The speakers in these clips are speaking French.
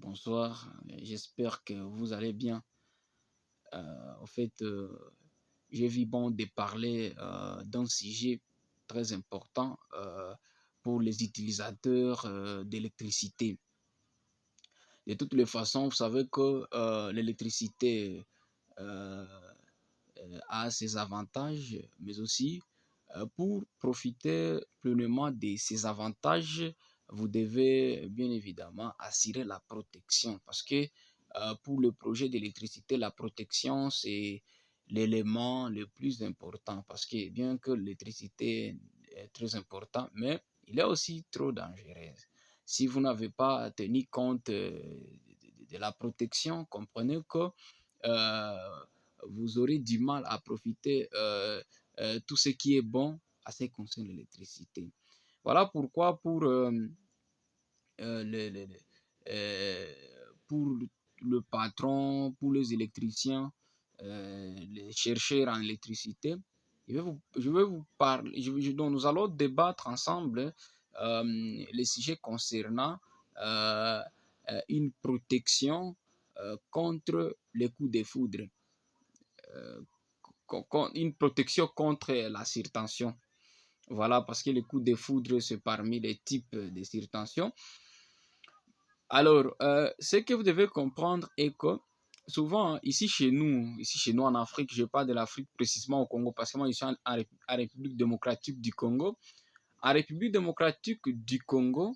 bonsoir. J'espère que vous allez bien. En fait, j'ai vu bon de parler d'un sujet très important pour les utilisateurs d'électricité. De toutes les façons, vous savez que l'électricité euh, a ses avantages, mais aussi pour profiter pleinement de ces avantages, vous devez bien évidemment assurer la protection parce que pour le projet d'électricité, la protection, c'est l'élément le plus important parce que bien que l'électricité est très importante, mais il est aussi trop dangereux. Si vous n'avez pas tenu compte de la protection, comprenez que euh, vous aurez du mal à profiter tout ce qui est bon à ce qui concerne l'électricité. Voilà pourquoi euh, le, le- le- euh, pour le patron, pour les électriciens, les chercheurs en électricité, je vais vous parler, donc nous allons débattre ensemble les sujets concernant euh, une protection contre les coups de foudre, euh, une protection contre la surtension. Voilà, parce que les coups de foudre, c'est parmi les types de surtension. Alors, ce que vous devez comprendre est que souvent, ici chez nous en Afrique, je parle de l'Afrique précisément au Congo, parce que moi, je suis en République démocratique du Congo. En République démocratique du Congo,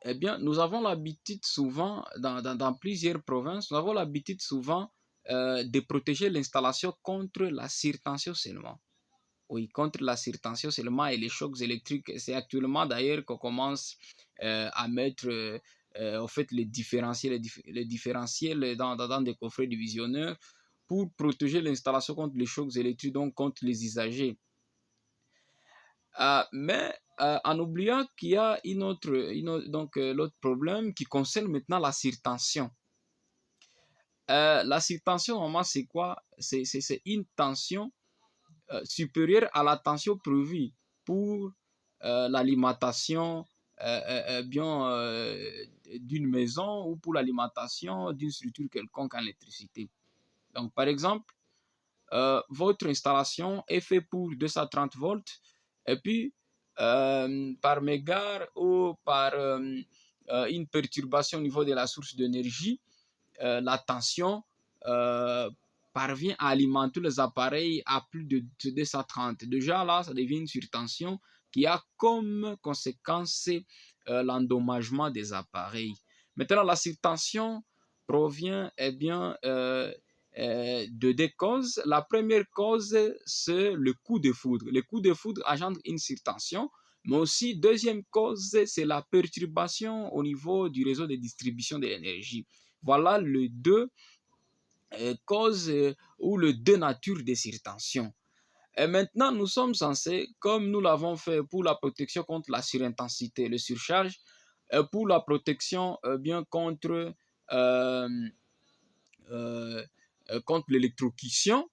eh bien, nous avons l'habitude souvent, dans plusieurs provinces, nous avons l'habitude souvent de protéger l'installation contre la surtension seulement. Oui, contre la surtension seulement et les chocs électriques. C'est actuellement d'ailleurs qu'on commence à mettre en fait les différentiels dans des coffrets divisionnaires pour protéger l'installation contre les chocs électriques, donc contre les usagers. Mais en oubliant qu'il y a donc l'autre problème qui concerne maintenant la surtension. La surtension, normalement, c'est quoi? C'est une tension supérieure à la tension prévue pour l'alimentation bien d'une maison ou pour l'alimentation d'une structure quelconque en électricité. Donc, par exemple, votre installation est faite pour 230 volts et puis par mégare ou par une perturbation au niveau de la source d'énergie, la tension euh, parvient à alimenter les appareils à plus de 230. Déjà là, ça devient une surtension qui a comme conséquence l'endommagement des appareils. Maintenant, la surtension provient de deux causes. La première cause, c'est le coup de foudre. Le coup de foudre engendre une surtension, mais aussi, deuxième cause, c'est la perturbation au niveau du réseau de distribution de l'énergie. Voilà les deux causes ou les deux natures des surtensions. Et maintenant, nous sommes censés, comme nous l'avons fait pour la protection contre la surintensité, le surcharge, pour la protection bien euh, euh, contre l'électrocution,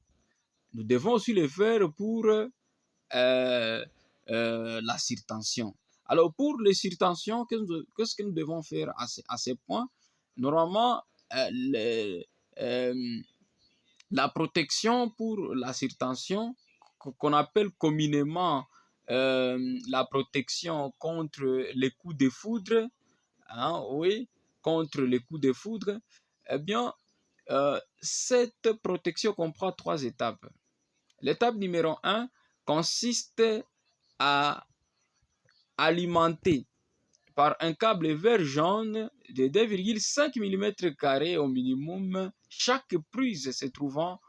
nous devons aussi le faire pour la surtension. Alors, pour les surtensions, qu'est-ce que nous devons faire à ces points? Normalement, les, euh, la protection pour la surtension, qu'on appelle communément la protection contre les coups de foudre, hein, oui, contre les coups de foudre, eh bien, cette protection comprend trois étapes. L'étape numéro un consiste à alimenter par un câble vert jaune de 2,5 mm au minimum chaque prise se trouvant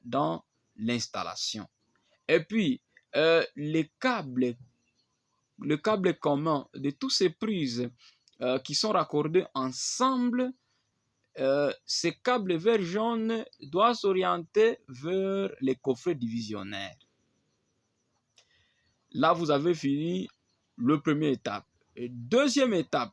dans l'installation. Et puis, le câble commun de toutes ces prises qui sont raccordées ensemble, ces câbles vert jaune doivent s'orienter vers les coffrets divisionnaires. Là, vous avez fini la première étape. Et deuxième étape,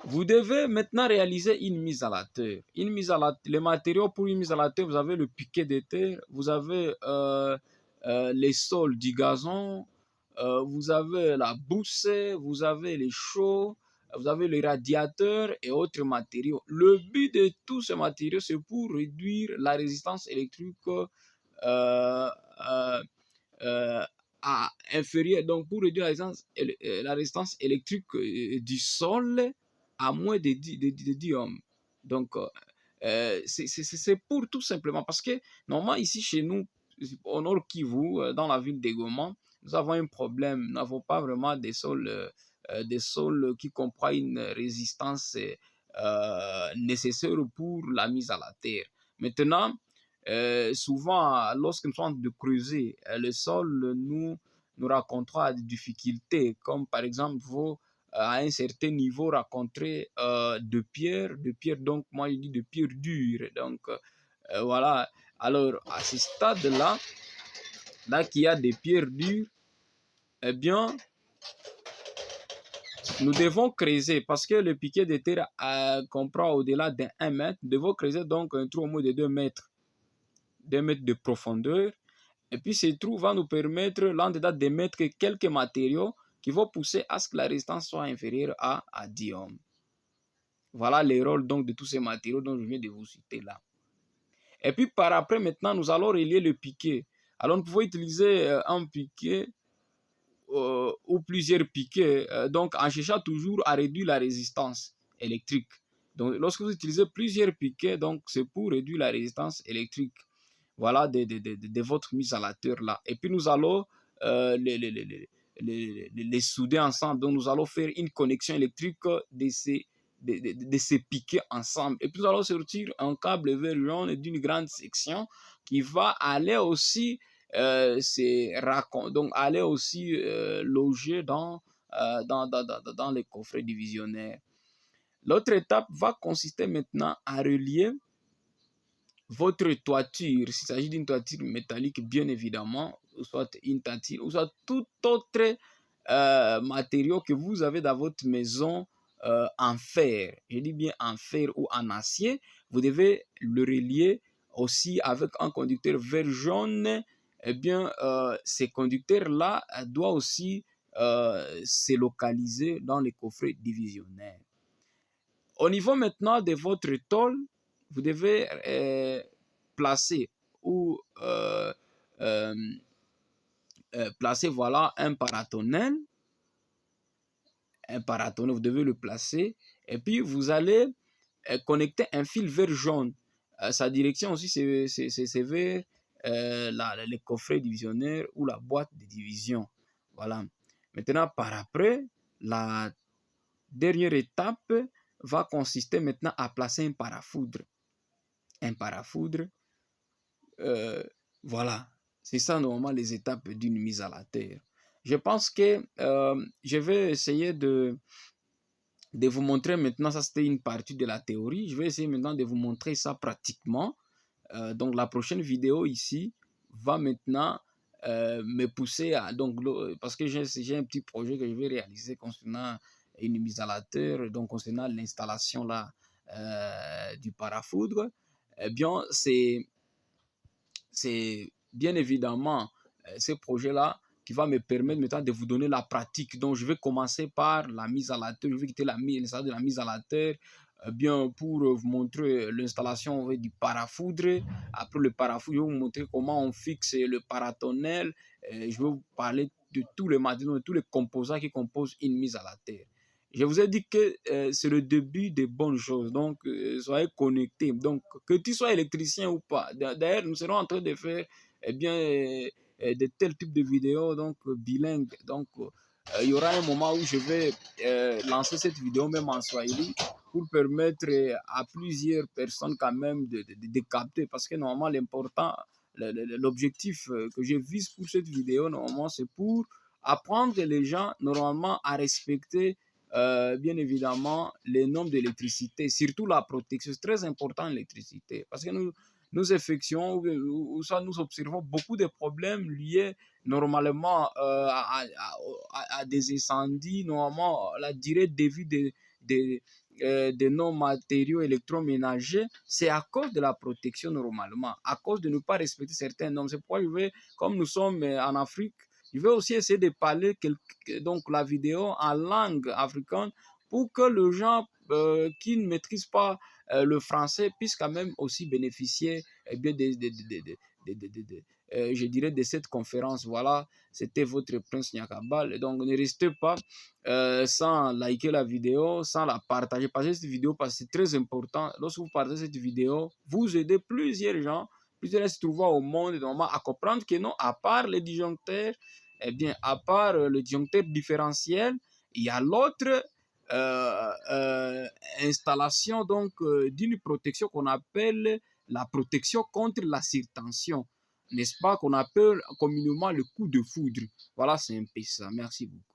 vous devez maintenant réaliser une mise à la terre. Les matériaux pour une mise à la terre, vous avez le piquet de terre, vous avez les sols du gazon, vous avez la bourse, vous avez les chaux, vous avez les radiateurs et autres matériaux. Le but de tous ces matériaux, c'est pour réduire la résistance électrique euh, euh, euh, inférieure, donc pour réduire la résistance électrique du sol à moins de 10 ohms. Donc, c'est pour tout simplement parce que normalement ici chez nous, au nord Kivu, dans la ville de Goma, nous avons un problème. Nous n'avons pas vraiment des sols qui comprennent une résistance nécessaire pour la mise à la terre. Maintenant, souvent, lorsque nous sommes de creuser, le sol nous racontera des difficultés, comme par exemple, vous, à un certain niveau, rencontrer de pierres, donc moi je dis de pierres dures. Donc, voilà. Alors, à ce stade-là, là qu'il y a des pierres dures, eh bien, nous devons creuser parce que le piquet de terre comprend au-delà d'1 mètre. Nous devons creuser donc un trou au moins de 2 mètres, 2 mètres de profondeur. Et puis ce trou va nous permettre là-dedans de mettre quelques matériaux qui vont pousser à ce que la résistance soit inférieure à 10 ohms. Voilà les rôles donc de tous ces matériaux dont je viens de vous citer là. Et puis par après, maintenant, nous allons relier le piquet. Alors nous pouvons utiliser un piquet ou plusieurs piquets, donc en cherchant toujours à réduire la résistance électrique. Donc lorsque vous utilisez plusieurs piquets, donc c'est pour réduire la résistance électrique. Voilà de votre mise à la terre là. Et puis nous allons les souder ensemble. Donc nous allons faire une connexion électrique de ces piquets ensemble. Et puis nous allons sortir un câble vert jaune d'une grande section qui va aller aussi donc aller aussi loger dans les coffrets divisionnaires. L'autre étape va consister maintenant à relier votre toiture, s'il s'agit d'une toiture métallique, bien évidemment, ou soit une toiture, ou soit tout autre matériau que vous avez dans votre maison en fer, je dis bien en fer ou en acier, vous devez le relier aussi avec un conducteur vert jaune. Eh bien, ces conducteurs-là doivent aussi se localiser dans les coffrets divisionnaires. Au niveau maintenant de votre tôle, vous devez placer ou placer voilà un paratonnerre. Un paratonnerre, vous devez le placer et puis vous allez connecter un fil vert jaune. Sa direction aussi, c'est vers les coffrets divisionnaires ou la boîte de division. Voilà. Maintenant, par après, la dernière étape va consister maintenant à placer un parafoudre. Un parafoudre, voilà. C'est ça normalement les étapes d'une mise à la terre. Je pense que je vais essayer de vous montrer maintenant, ça c'était une partie de la théorie, je vais essayer maintenant de vous montrer ça pratiquement. Donc la prochaine vidéo ici va maintenant me pousser à, donc, parce que j'ai un petit projet que je vais réaliser concernant une mise à la terre, donc concernant l'installation là du parafoudre. Eh bien, c'est bien évidemment ce projet-là qui va me permettre maintenant de vous donner la pratique. Donc, je vais commencer par la mise à la terre. Je vais quitter l'installation de la mise à la terre bien pour vous montrer l'installation du parafoudre. Après le parafoudre, je vais vous montrer comment on fixe le paratonnerre. Je vais vous parler de tous les matériaux, de tous les composants qui composent une mise à la terre. Je vous ai dit que c'est le début des bonnes choses. Donc, soyez connectés. Donc, que tu sois électricien ou pas. D'ailleurs, nous serons en train de faire eh bien, de tels types de vidéos donc bilingues. Donc, il y aura un moment où je vais lancer cette vidéo même en Swahili pour permettre à plusieurs personnes quand même de capter. Parce que normalement, l'important, l'objectif que je vise pour cette vidéo, normalement, c'est pour apprendre les gens normalement à respecter bien évidemment les normes d'électricité, surtout la protection. C'est très important l'électricité parce que nous effectuons ou ça nous observons beaucoup de problèmes liés normalement à des incendies, normalement la durée de vie de nos matériaux électroménagers, c'est à cause de la protection normalement, à cause de ne pas respecter certaines normes. C'est pourquoi je vais, comme nous sommes en Afrique, Je vais aussi essayer de parler donc la vidéo en langue africaine pour que les gens qui ne maîtrisent pas le français puissent quand même aussi bénéficier bien, je dirais, de cette conférence. Voilà, c'était votre Prince Nyakabal. Donc, ne restez pas sans liker la vidéo, sans la partager. Partagez cette vidéo parce que c'est très important. Lorsque vous partagez cette vidéo, vous aidez plusieurs gens, plusieurs se trouvent au monde, à comprendre que non, à part les disjoncteurs, eh bien, à part le disjoncteur différentiel, il y a l'autre installation donc d'une protection qu'on appelle la protection contre la surtension, n'est-ce pas, qu'on appelle communément le coup de foudre. Voilà, c'est un peu ça. Merci beaucoup.